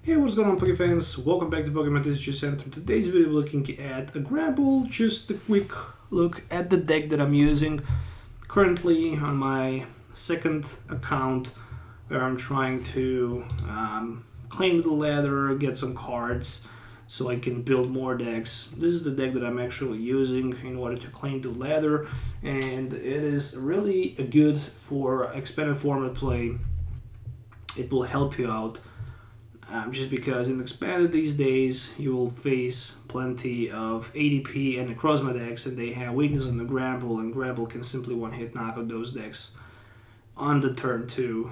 Hey, what's going on, Poké fans? Welcome back to Pokemon TCG Center. In today's video, we're looking at a Granbull. Just a quick look at the deck that I'm using currently on my second account, where I'm trying to claim the ladder, get some cards, so I can build more decks. This is the deck that I'm actually using in order to claim the ladder, and it is really good for expanded format play. It will help you out. Just because in expanded these days you will face plenty of ADP and Necrozma decks, and they have weakness on the Granbull, and Granbull can simply one-hit knock out those decks on the turn 2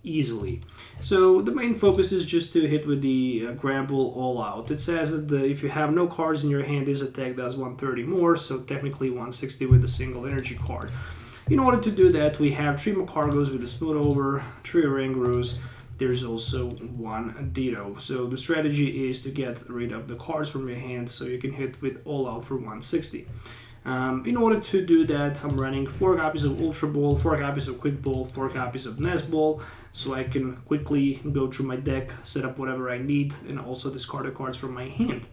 easily. So the main focus is just to hit with the Granbull all out. It says that if you have no cards in your hand, this attack does 130 more, so technically 160 with a single energy card. In order to do that, we have 3 Macargos with a Smooth Over, 3 Orangrus. There's also 1 Ditto. So the strategy is to get rid of the cards from your hand so you can hit with all out for 160. In order to do that, I'm running 4 copies of Ultra Ball, 4 copies of Quick Ball, 4 copies of Nest Ball, so I can quickly go through my deck, set up whatever I need, and also discard the cards from my hand.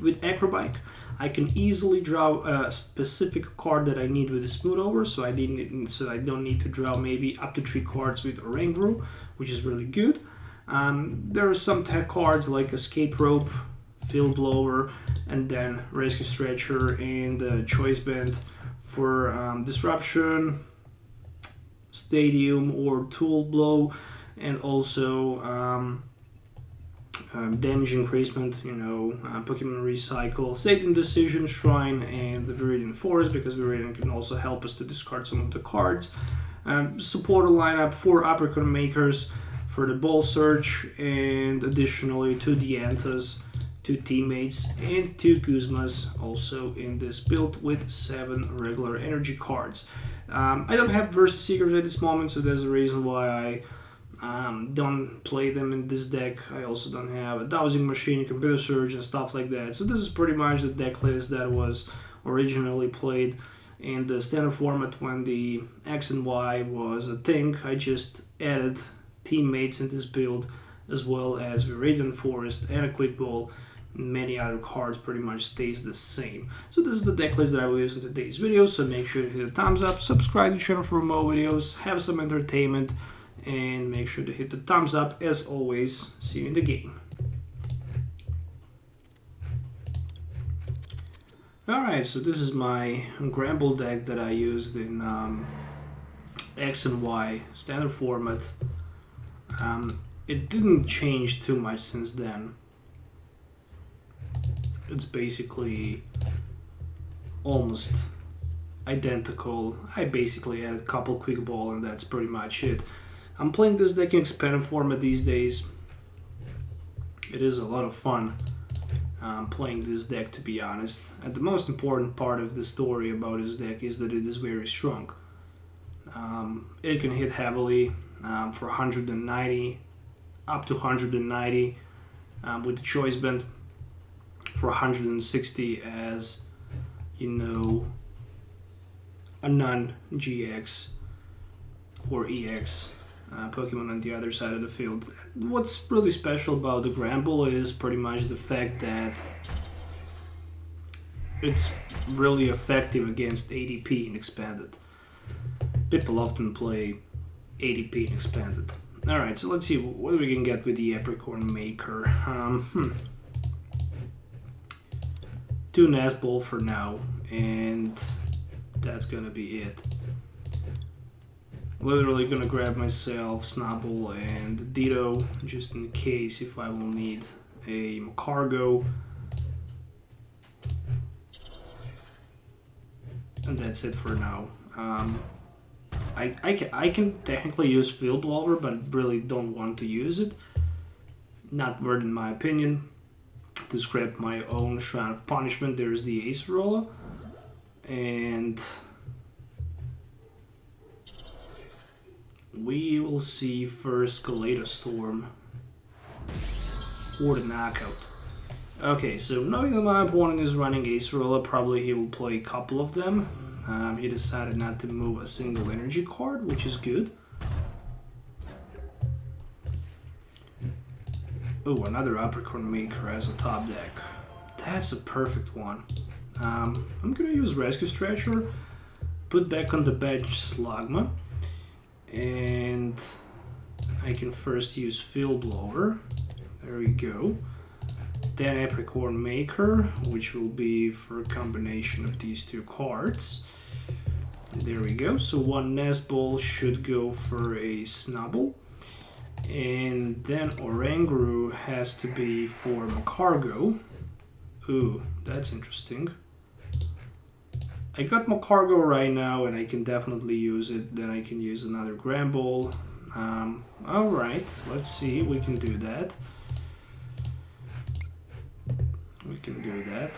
With Acrobike, I can easily draw a specific card that I need with the Smooth Over, so I don't need to draw maybe up to 3 cards with Oranguru, which is really good. There are some tech cards like Escape Rope, Field Blower, and then Rescue Stretcher and Choice Band for Disruption, Stadium or Tool Blow, and also damage increasement, Pokemon Recycle, Stadium Decision, Shrine, and the Viridian Forest, because Viridian can also help us to discard some of the cards. Supporter lineup, 4 Uppercut Makers for the Ball Search, and additionally 2 Dianthas, 2 Teammates, and 2 Guzmas also in this build with 7 regular energy cards. I don't have Versus Seekers at this moment, so there's a reason why I don't play them in this deck. I also don't have a Dowsing Machine, Computer Surge, and stuff like that. So this is pretty much the deck list that was originally played in the standard format when the X and Y was a thing. I just added Teammates in this build, as well as Viridian Forest and a Quick Ball. Many other cards pretty much stays the same. So this is the deck list that I will use in today's video, so make sure to hit the thumbs up, subscribe to the channel for more videos, have some entertainment, and make sure to hit the thumbs up. As always, see you in the game. Alright, so this is my Granbull deck that I used in X and Y standard format. It didn't change too much since then. It's basically almost identical. I basically added a couple Quick Ball and that's pretty much it. I'm playing this deck in expanded format these days. It is a lot of fun playing this deck, to be honest. And the most important part of the story about this deck is that it is very strong. It can hit heavily for 190, up to 190 with the Choice Band, for 160 as, a non-GX or EX Pokemon on the other side of the field. What's really special about the Granbull is pretty much the fact that it's really effective against ADP in Expanded. People often play ADP in Expanded. Alright, so let's see what we can get with the Apricorn Maker. 2 Nest Ball for now, and that's gonna be it. Literally gonna grab myself Snubbull and Ditto just in case if I will need a Macargo. And that's it for now. I can technically use Field Blower, but really don't want to use it. Not worth in my opinion. To scrap my own Shrine of Punishment, there's the Acerola, and we will see first Kaleidostorm or the Knockout. Okay, so knowing that my opponent is running Acerola, probably he will play a couple of them. He decided not to move a single energy card, which is good. Oh, another Apricorn Maker as a top deck. That's a perfect one. I'm gonna use Rescue Stretcher, put back on the bench Slugma, and I can first use Field Blower. There we go. Then Apricorn Maker, which will be for a combination of these two cards. There we go. So one Nesball should go for a Snubble. And then Oranguru has to be for Macargo. Ooh, that's interesting. I got Macargo right now and I can definitely use it. Then I can use another Granbull. Alright, let's see. We can do that. We can do that.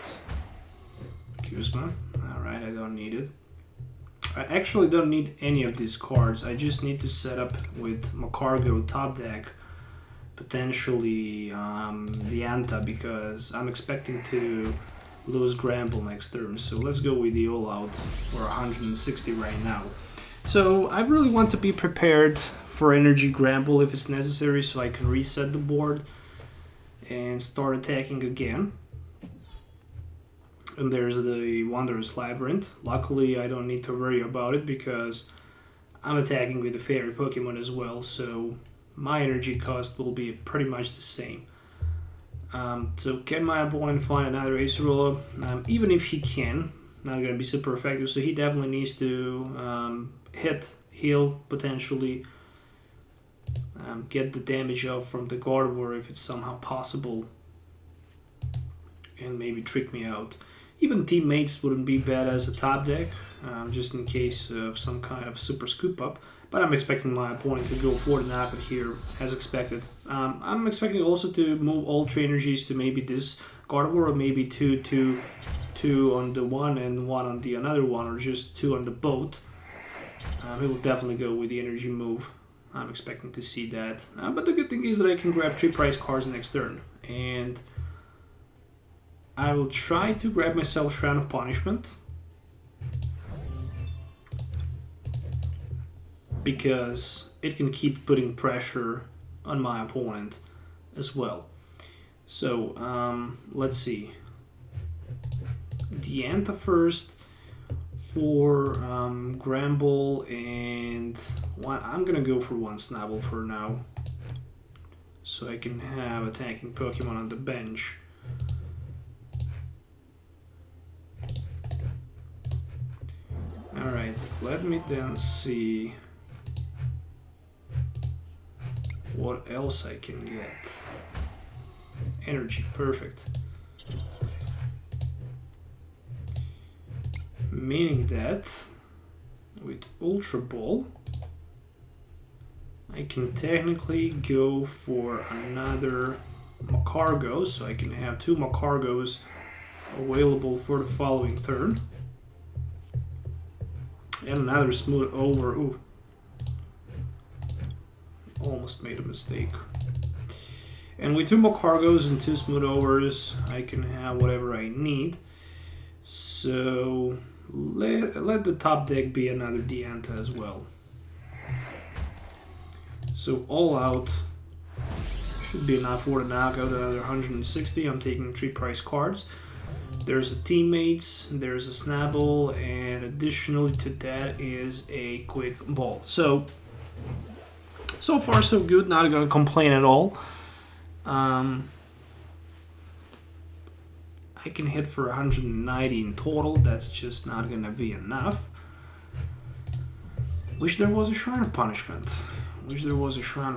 Kuzma. Alright, I don't need it. I actually don't need any of these cards. I just need to set up with Macargo top deck, potentially the Anta, because I'm expecting to lose Granbull next turn. So let's go with the All Out for 160 right now. So I really want to be prepared for Energy Granbull if it's necessary, so I can reset the board and start attacking again. And there's the Wondrous Labyrinth. Luckily, I don't need to worry about it because I'm attacking with the Fairy Pokemon as well, so my energy cost will be pretty much the same. So can my opponent find another Acerola? Even if he can, not going to be super effective, so he definitely needs to hit, heal, potentially, get the damage off from the Gardevoir if it's somehow possible, and maybe trick me out. Even Teammates wouldn't be bad as a top deck, just in case of some kind of super scoop up. But I'm expecting my opponent to go for the knockout here, as expected. I'm expecting also to move all 3 energies to maybe this Gardevoir, or maybe two on the one and one on the another one, or just 2 on the both. He will definitely go with the energy move. I'm expecting to see that. But the good thing is that I can grab 3 prize cards next turn. And I will try to grab myself Shrine of Punishment, because it can keep putting pressure on my opponent as well. So let's see. The Anta first for Granbull, and I'm gonna go for 1 Snubble for now, so I can have attacking Pokemon on the bench. Alright, let me then see what else I can get. Energy, perfect. Meaning that with Ultra Ball I can technically go for another Macargo, so I can have 2 Macargos available for the following turn. And another Smooth Over. Ooh. Almost made a mistake. And with 2 Macargos and 2 Smooth Overs, I can have whatever I need. So let the top deck be another Dianta as well. So All Out should be enough for the knockout. Another 160. I'm taking 3 prize cards. There's a Teammates, there's a Snubble, and additionally to that is a Quick Ball. So far so good, not gonna complain at all. I can hit for 190 in total, that's just not gonna be enough. Wish there was a Shrine of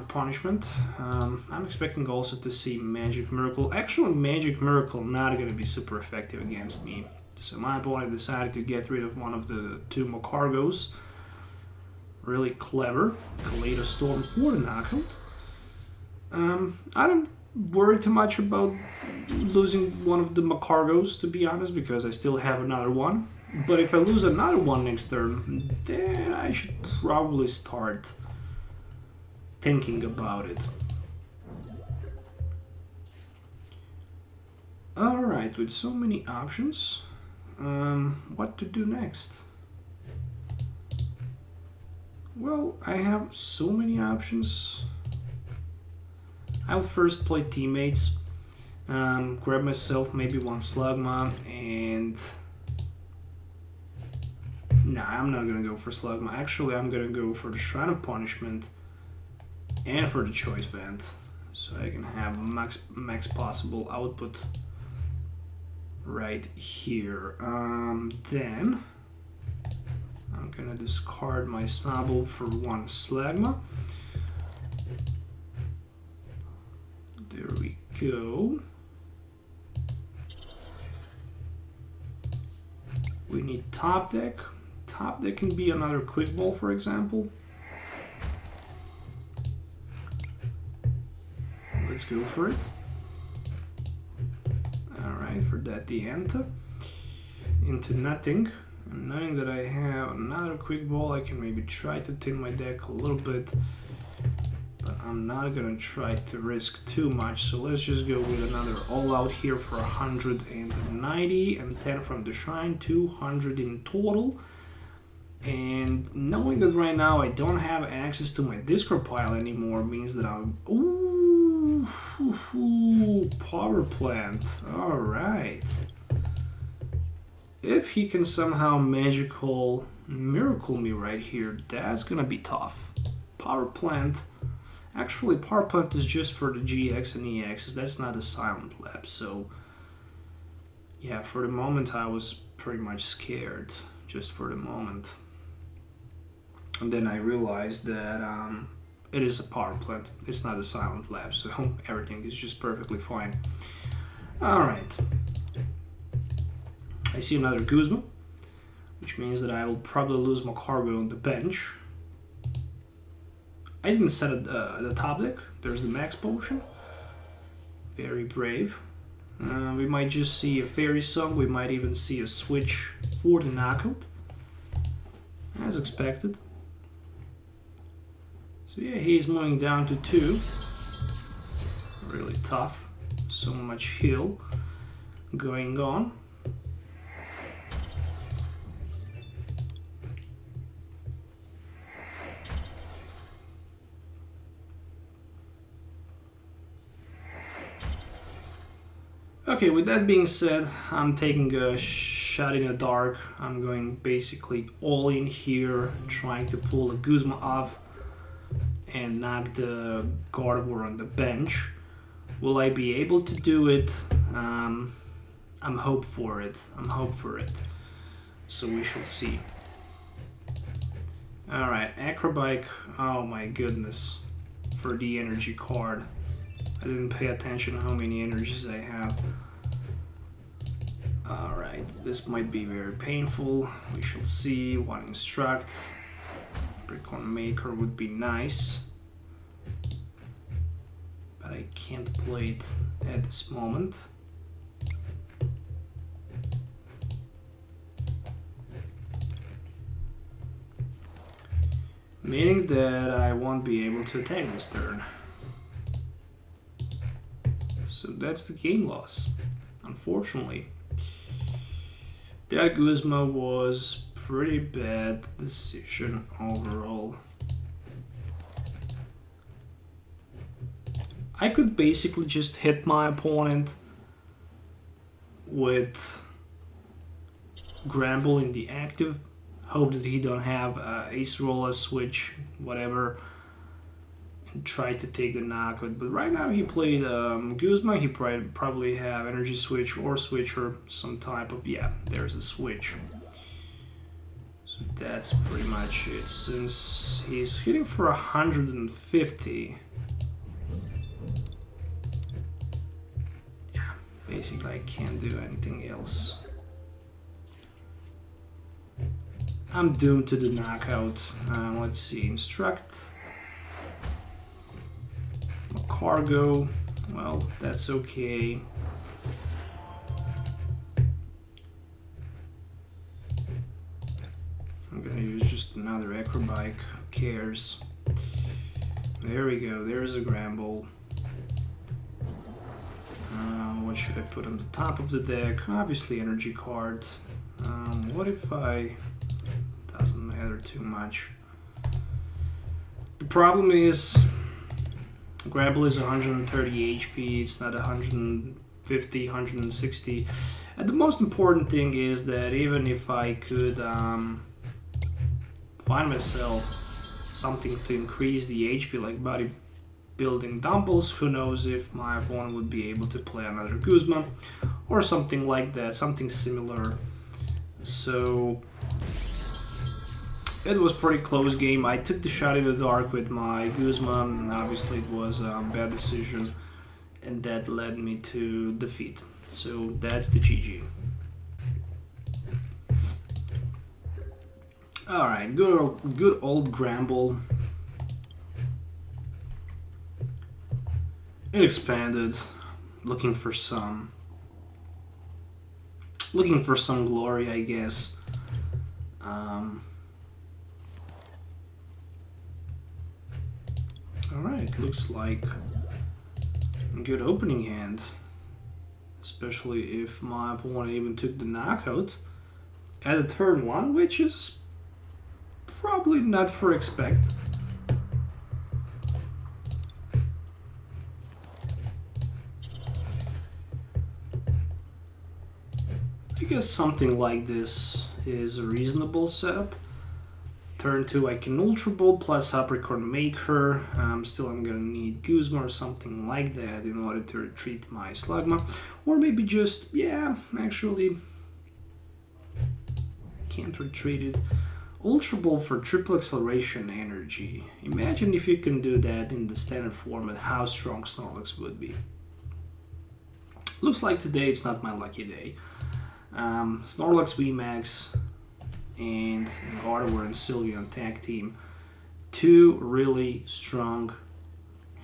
Punishment. I'm expecting also to see Magic Miracle. Actually, Magic Miracle not going to be super effective against me. So my opponent decided to get rid of one of the 2 Macargos. Really clever. Kaleido Storm for the knockout. I don't worry too much about losing one of the Macargos, to be honest, because I still have another one. But if I lose another one next turn, then I should probably start thinking about it. Alright, with so many options, what to do next? Well, I have so many options. I'll first play teammates, grab myself maybe one Slugma, and nah, I'm not gonna go for Slugma. Actually, I'm gonna go for the Shrine of Punishment and for the Choice Band, so I can have max possible output right here. Then I'm gonna discard my Snubble for one Slugma. There we go. We need top deck. Top deck can be another Quick Ball, for example. Let's go for it. Alright, for that the Enta. Into nothing. And knowing that I have another Quick Ball, I can maybe try to thin my deck a little bit. But I'm not gonna try to risk too much, so let's just go with another all out here for 190 and 10 from the Shrine, 200 in total. And knowing that right now I don't have access to my discard pile anymore means that I'm... Ooh, power plant. Alright. If he can somehow miracle me right here, that's gonna be tough. Power plant. Actually, power plant is just for the GX and EXs. That's not a silent lab. So, yeah, for the moment I was pretty much scared. Just for the moment. And then I realized that it is a power plant. It's not a silent lab, so everything is just perfectly fine. Alright. I see another Guzma, which means that I will probably lose my cargo on the bench. I didn't set it the top deck. There's the max potion. Very brave. We might just see a Fairy Song. We might even see a switch for the knockout. As expected. So yeah, he's moving down to 2. Really tough. So much heal going on. Okay, with that being said, I'm taking a shot in the dark. I'm going basically all in here, trying to pull a Guzma off and knock the Gardevoir on the bench. Will I be able to do it? I'm hope for it. So we shall see. Alright, Acrobike. Oh my goodness. For the energy card. I didn't pay attention how many energies I have. Alright, this might be very painful. We shall see. One Instruct. Brickon Maker would be nice. But I can't play it at this moment. Meaning that I won't be able to attack this turn. So that's the game loss, unfortunately. That Guzma was pretty bad decision overall. I could basically just hit my opponent with Granbull in the active, hope that he don't have Ace Roller, Switch, whatever, and try to take the knockout. But right now he played Guzma. He probably have Energy Switch or Switcher, some type of, yeah, there's a Switch. So that's pretty much it. Since he's hitting for 150, yeah, basically I can't do anything else. I'm doomed to the knockout. Let's see, Instruct. Cargo, well, that's okay. I'm gonna use just another Acrobike, who cares? There we go, there's a Granbull. What should I put on the top of the deck? Obviously energy card. What if I... doesn't matter too much. The problem is Granbull is 130 HP, it's not 150, 160. And the most important thing is that even if I could find myself something to increase the HP, like bodybuilding dumbbells, who knows if my opponent would be able to play another Guzma or something like that, something similar. So it was pretty close game. I took the shot in the dark with my Guzma, and obviously it was a bad decision, and that led me to defeat. So that's the GG. Alright, good old Granbull. It expanded, looking for some glory, I guess. Alright, looks like a good opening hand. Especially if my opponent even took the knockout at a turn 1, which is probably not for expect. I guess something like this is a reasonable setup. Turn 2 I can Ultra Ball plus Capricorn Maker. Still I'm gonna need Guzma or something like that in order to retreat my Slugma. Or maybe just, yeah, actually can't retreat it. Ultra Ball for triple acceleration energy. Imagine if you can do that in the standard format, how strong Snorlax would be. Looks like today it's not my lucky day. Snorlax VMAX and Gardevoir and Sylveon tag team. Two really strong,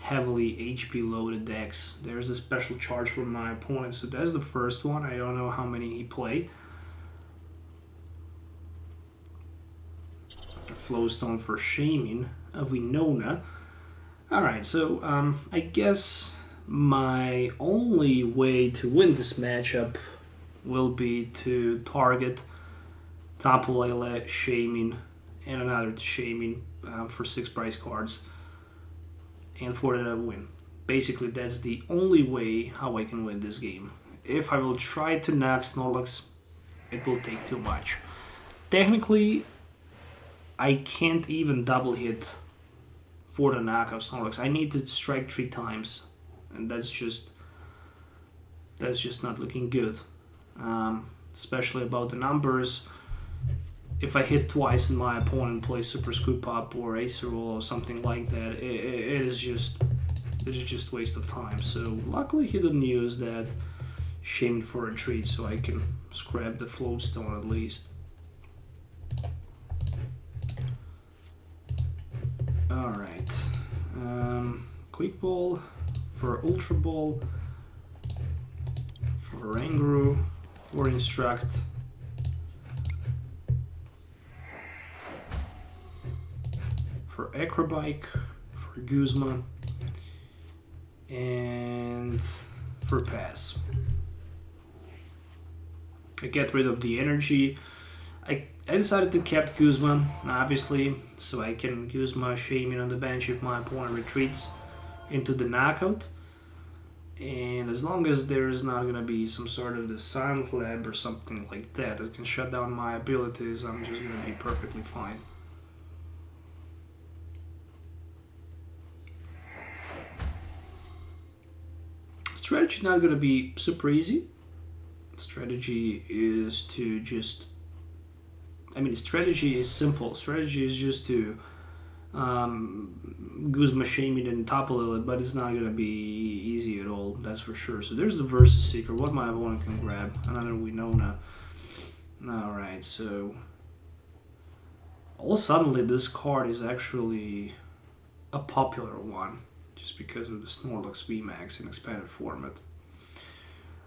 heavily HP loaded decks. There's a special charge for my opponent, so that's the first one. I don't know how many he played. Flowstone for Shaman of Winona. Alright, so I guess my only way to win this matchup will be to target Tapu Lele, Shaman, and another Shaman for 6 prize cards, and for the win. Basically, that's the only way how I can win this game. If I will try to knock Snorlax, it will take too much. Technically, I can't even double hit for the knockout Snorlax. I need to strike 3 times, and that's just not looking good. Especially about the numbers. If I hit twice and my opponent plays Super Scoop Up or Acer Roll or something like that, it is just waste of time. So luckily he didn't use that Shaman for retreat, so I can scrap the Flowstone at least. Alright, Quick Ball for Ultra Ball, for Ranguru, for Instruct, for Acrobike, for Guzma, and for Pass. I get rid of the energy. I decided to keep Guzma, obviously, so I can Guzma Shaman on the bench if my opponent retreats into the knockout. And as long as there's not going to be some sort of the Silent Lab or something like that can shut down my abilities, I'm just going to be perfectly fine. Strategy not going to be super easy. Strategy is to just... strategy is simple. Strategy is just to Guzma Shaman and Tapu Lele, but it's not going to be easy at all, that's for sure. So there's the Versus Seeker, what my opponent can grab. Another Winona. Alright, so... suddenly this card is actually a popular one, just because of the Snorlax VMAX in expanded format.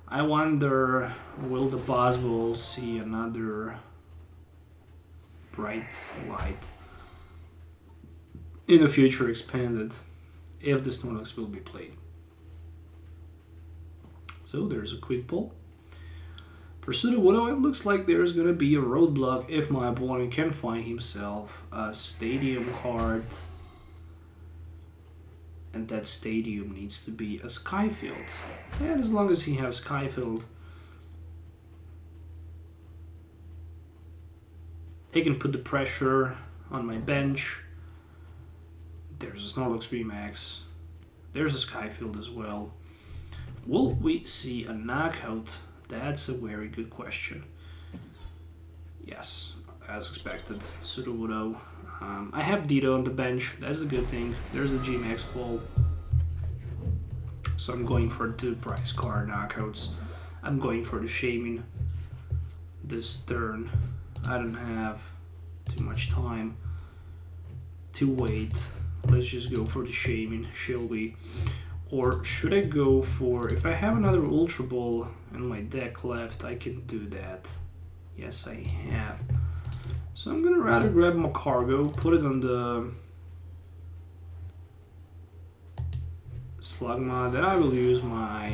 I wonder, will the Buzzwole see another bright light in the future expanded if the Snorlax will be played. So there's a Quick Pull. For Sudowoodo, it looks like there's going to be a roadblock if my opponent can find himself a Stadium card. And and that stadium needs to be a Skyfield. And as long as he has Skyfield, he can put the pressure on my bench. There's a Snorlax VMAX. There's a Skyfield as well. Will we see a knockout? That's a very good question. Yes, as expected. Sudowoodo. I have Dido on the bench. That's a good thing. There's a G-Max ball. So I'm going for 2 prize card knockouts. I'm going for the Shaman this turn. I don't have too much time to wait. Let's just go for the Shaman, shall we? Or should I go for... If I have another Ultra Ball in my deck left, I can do that. Yes, I have. So I'm gonna rather grab my cargo, put it on the Slugma, then I will use my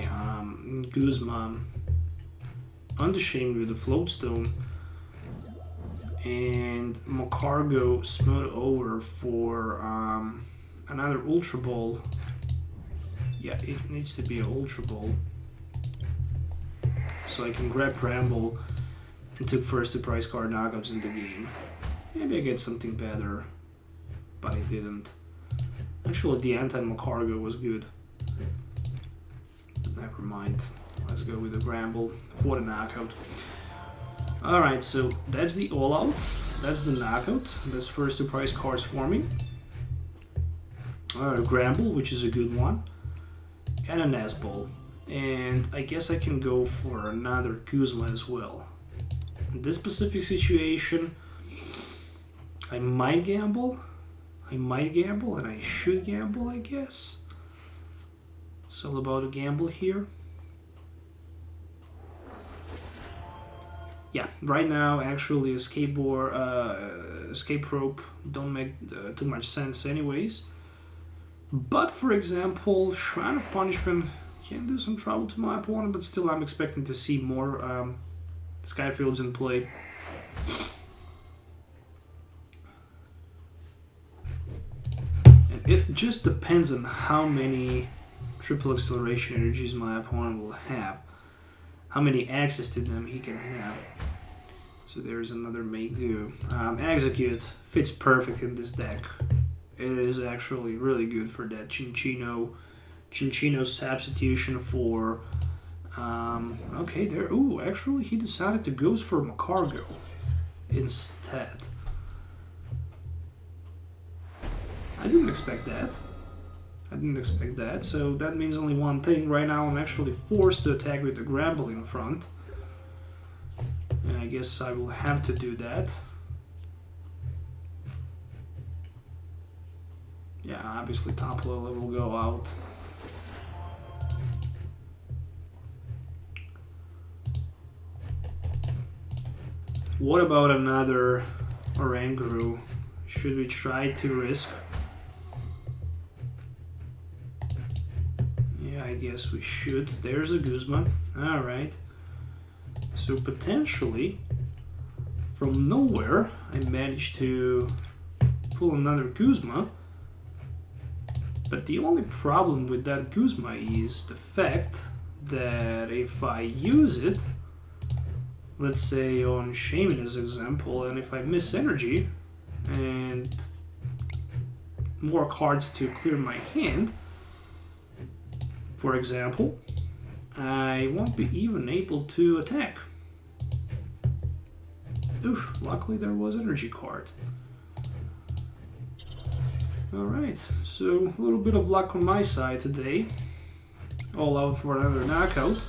Guzma on the Shaman with the Floatstone, and my cargo smooth over for another Ultra Ball. Yeah, it needs to be an Ultra Ball. So I can grab Granbull and took first 2 prize card knockouts in the game. Maybe I get something better, but I didn't. Actually, the anti-Macargo was good. But never mind. Let's go with the Granbull for the knockout. Alright, so that's the all-out. That's the knockout. That's first 2 prize cards for me. Granbull, which is a good one. And a Nazball. And I guess I can go for another Guzma as well. In this specific situation, I might gamble. And I should gamble, I guess. It's all about a gamble here. Yeah, right now, actually, escape rope don't make too much sense anyways. But, for example, Shrine of Punishment can do some trouble to my opponent, but still I'm expecting to see more Skyfields in play. And it just depends on how many triple acceleration energies my opponent will have. How many access to them he can have. So there's another make do. Execute fits perfect in this deck. It is actually really good for that Chinchino substitution for... okay, there. Ooh, actually, he decided to go for Macargo instead. I didn't expect that. So that means only one thing. Right now, I'm actually forced to attack with the Granbull in front. And I guess I will have to do that. Yeah, obviously top level will go out. What about another Oranguru? Should we try to risk? Yeah, I guess we should. There's a Guzman. Alright. So potentially, from nowhere, I managed to pull another Guzma. But the only problem with that Guzma is the fact that if I use it, let's say on Shaman as example, and if I miss energy and more cards to clear my hand, for example, I won't be even able to attack. Oof, luckily there was energy card. Alright, so a little bit of luck on my side today. All out for another knockout.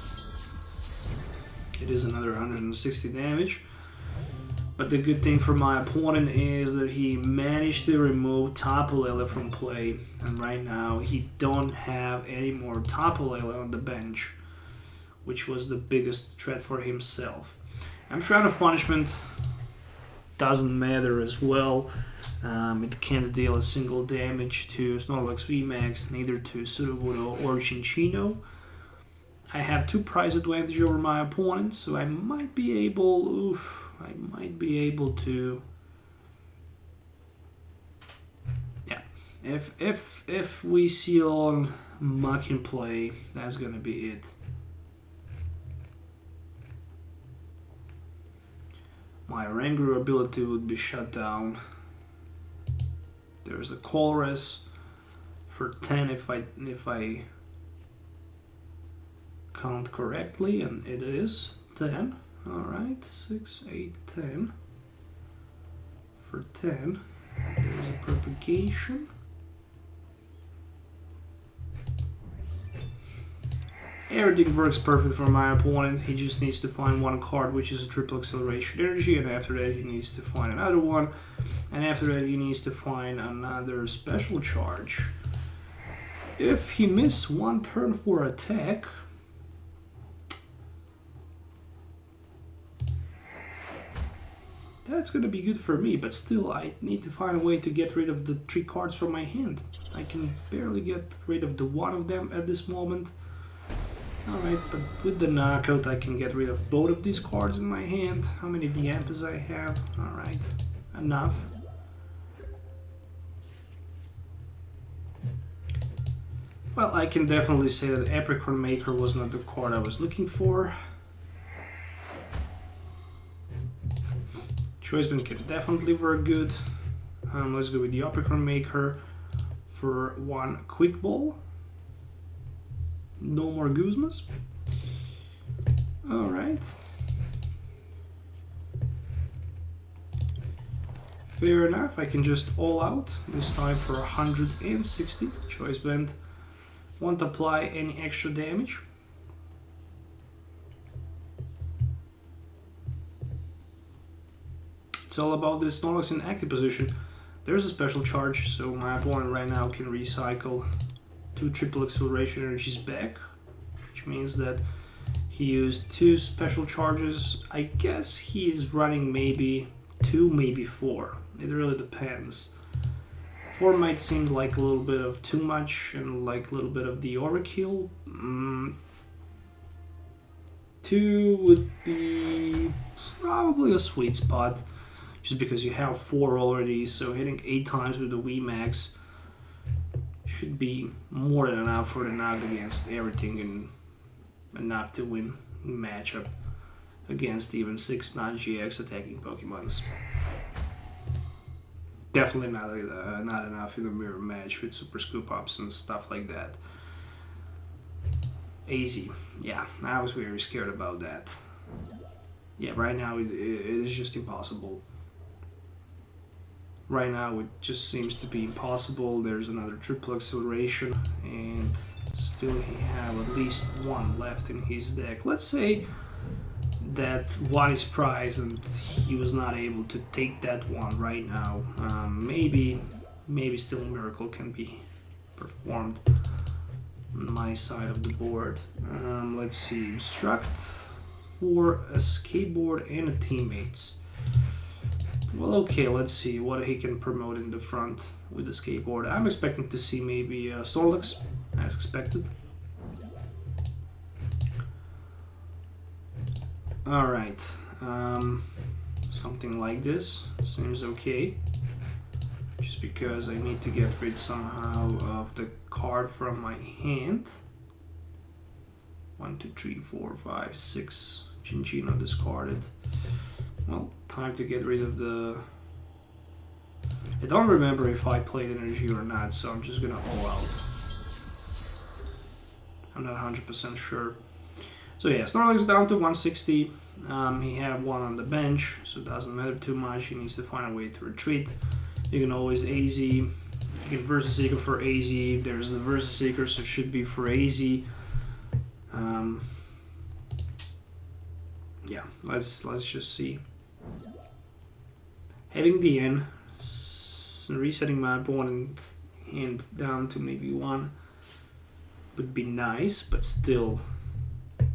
It is another 160 damage. But the good thing for my opponent is that he managed to remove Tapu Lele from play. And right now he don't have any more Tapu Lele on the bench, which was the biggest threat for himself. I'm Shrine of Punishment. Doesn't matter as well. It can't deal a single damage to Snorlax VMAX, neither to Sudowoodo or Chinchino. I have 2 prize advantage over my opponent, so I might be able to... Yeah, If we see on muck in play, that's gonna be it. My Rangru ability would be shut down. There's a Colress for 10 if I count correctly, and it is 10. Alright, 6, 8, 10. For 10, there's a propagation. Everything works perfect for my opponent. He just needs to find one card, which is a triple acceleration energy, and after that he needs to find another one, and after that he needs to find another special charge. If he misses one turn for attack, that's gonna be good for me, but still I need to find a way to get rid of the 3 cards from my hand. I can barely get rid of the one of them at this moment. Alright, but with the knockout I can get rid of both of these cards in my hand. How many Dianthus I have? Alright, enough. Well, I can definitely say that Apricot Maker was not the card I was looking for. Choiceband can definitely work good. Let's go with the Apricot Maker for 1 Quick Ball. No more Guzmas. Alright. Fair enough, I can just all out. This time for 160. Choiceband won't apply any extra damage. It's all about this Snorlax in active position. There's a special charge, so my opponent right now can recycle 2 triple acceleration energies back, which means that he used 2 special charges. I guess he is running maybe 2, maybe 4. It really depends. 4 might seem like a little bit of too much and like a little bit of the overkill. 2 would be probably a sweet spot, just because you have 4 already, so hitting 8 times with the VMAX should be more than enough for the knock against everything and enough to win matchup against even 6 non-GX attacking Pokemons. Definitely not enough in a mirror match with Super Scoop Ups and stuff like that. Easy. Yeah, I was very scared about that. Yeah, right now it is just impossible. Right now it just seems to be impossible. There's another triple acceleration and still he have at least 1 left in his deck. Let's say that 1 is prized and he was not able to take that 1 right now. Maybe still a miracle can be performed on my side of the board. Let's see, instruct for a skateboard and a teammates. Well, okay, let's see what he can promote in the front with the skateboard. I'm expecting to see maybe Snorlax, as expected. Alright, something like this seems okay. Just because I need to get rid somehow of the card from my hand. 1, 2, 3, 4, 5, 6. Chinchino discarded. Well, time to get rid of the... I don't remember if I played energy or not, so I'm just gonna all out. I'm not 100% sure. So yeah, Snorlax down to 160. He had 1 on the bench, so it doesn't matter too much. He needs to find a way to retreat. You can always AZ. You can Versus Seeker for AZ. There's the Versus Seeker, so it should be for AZ. Yeah, let's just see. Having the N, resetting my opponent hand down to maybe 1 would be nice, but still,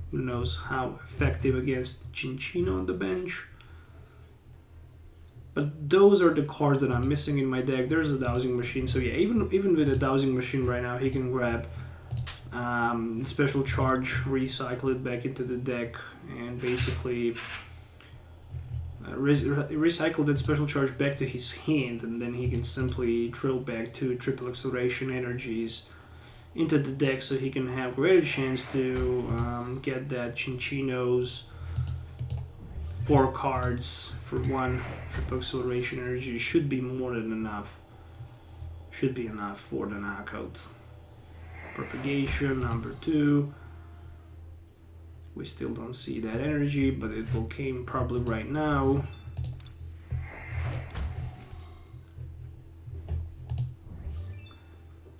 who knows how effective against Chinchino on the bench. But those are the cards that I'm missing in my deck. There's a Dowsing Machine, so yeah, even with a Dowsing Machine right now, he can grab special charge, recycle it back into the deck, and basically recycle that special charge back to his hand, and then he can simply throw back two triple acceleration energies into the deck, so he can have greater chance to get that Chinchino's 4 cards for 1 triple acceleration energy. Should be more than enough. Should be enough for the knockout. Propagation number 2. We still don't see that energy, but it will come probably right now.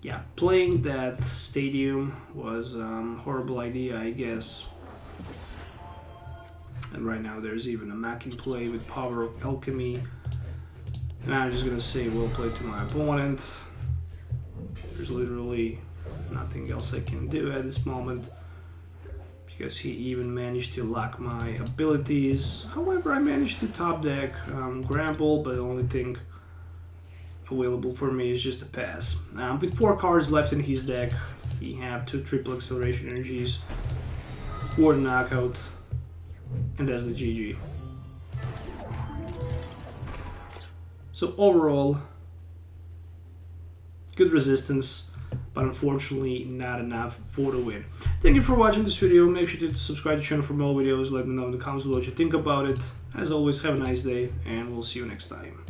Yeah, playing that stadium was a horrible idea, I guess. And right now there's even a mech in play with Power of Alchemy. And I'm just gonna say well played to my opponent. There's literally nothing else I can do at this moment, because he even managed to lock my abilities. However, I managed to top deck Granbull, but the only thing available for me is just a pass. With 4 cards left in his deck, he have 2 triple acceleration energies for the knockout, and that's the GG. So overall, good resistance, but unfortunately not enough for the win. Thank you for watching this video. Make sure to subscribe to the channel for more videos. Let me know in the comments below what you think about it. As always, have a nice day, and we'll see you next time.